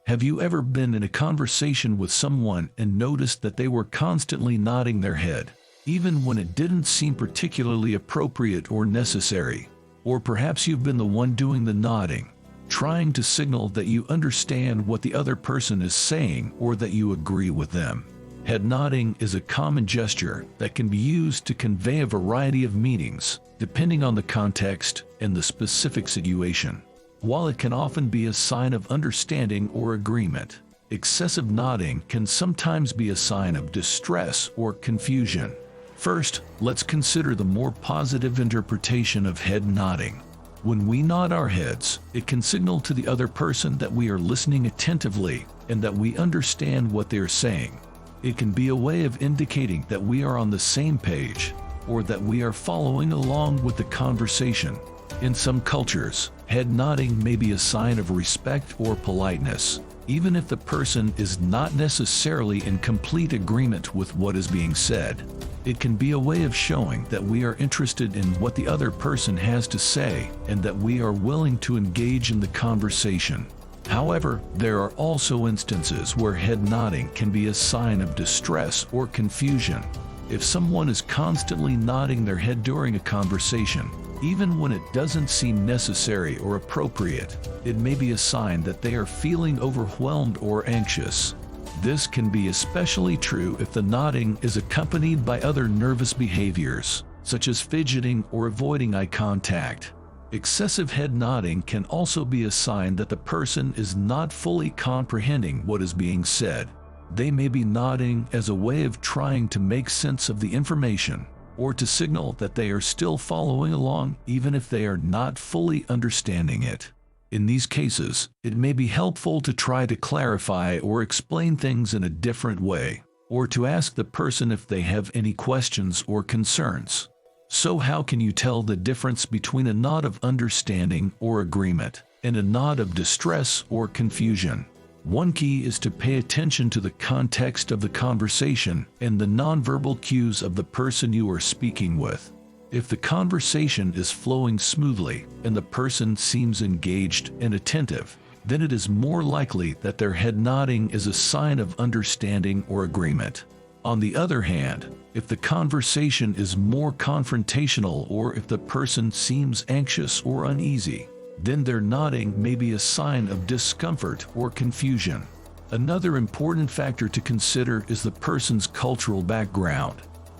Have you ever been in a conversation with someone and noticed that they were constantly nodding their head, even when it didn't seem particularly appropriate or necessary? Or perhaps you've been the one doing the nodding, trying to signal that you understand what the other person is saying or that you agree with them. Head nodding is a common gesture that can be used to convey a variety of meanings, depending on the context and the specific situation. While it can often be a sign of understanding or agreement, excessive nodding can sometimes be a sign of distress or confusion. First, let's consider the more positive interpretation of head nodding. When we nod our heads, it can signal to the other person that we are listening attentively and that we understand what they are saying. It can be a way of indicating that we are on the same page or that we are following along with the conversation. In some cultures, head nodding may be a sign of respect or politeness, even if the person is not necessarily in complete agreement with what is being said. It can be a way of showing that we are interested in what the other person has to say and that we are willing to engage in the conversation. However, there are also instances where head nodding can be a sign of distress or confusion. If someone is constantly nodding their head during a conversation, even when it doesn't seem necessary or appropriate, it may be a sign that they are feeling overwhelmed or anxious. This can be especially true if the nodding is accompanied by other nervous behaviors, such as fidgeting or avoiding eye contact. Excessive head nodding can also be a sign that the person is not fully comprehending what is being said. They may be nodding as a way of trying to make sense of the information, or to signal that they are still following along even if they are not fully understanding it. In these cases, it may be helpful to try to clarify or explain things in a different way, or to ask the person if they have any questions or concerns. So how can you tell the difference between a nod of understanding or agreement and a nod of distress or confusion? One key is to pay attention to the context of the conversation and the nonverbal cues of the person you are speaking with. If the conversation is flowing smoothly and the person seems engaged and attentive, then it is more likely that their head nodding is a sign of understanding or agreement. On the other hand, if the conversation is more confrontational or if the person seems anxious or uneasy, then their nodding may be a sign of discomfort or confusion. Another important factor to consider is the person's cultural background.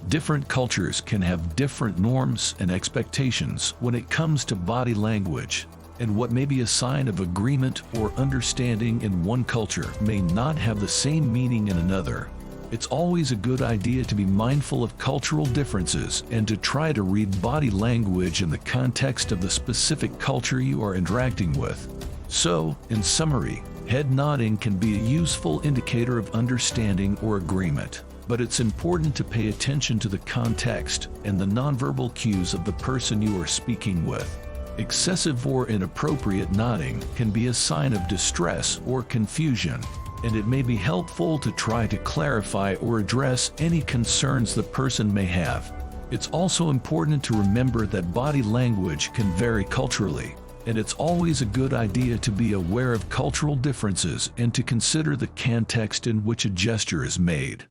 Different cultures can have different norms and expectations when it comes to body language, and what may be a sign of agreement or understanding in one culture may not have the same meaning in another. It's always a good idea to be mindful of cultural differences and to try to read body language in the context of the specific culture you are interacting with. So, in summary, head nodding can be a useful indicator of understanding or agreement, but it's important to pay attention to the context and the nonverbal cues of the person you are speaking with. Excessive or inappropriate nodding can be a sign of distress or confusion, and it may be helpful to try to clarify or address any concerns the person may have. It's also important to remember that body language can vary culturally, and it's always a good idea to be aware of cultural differences and to consider the context in which a gesture is made.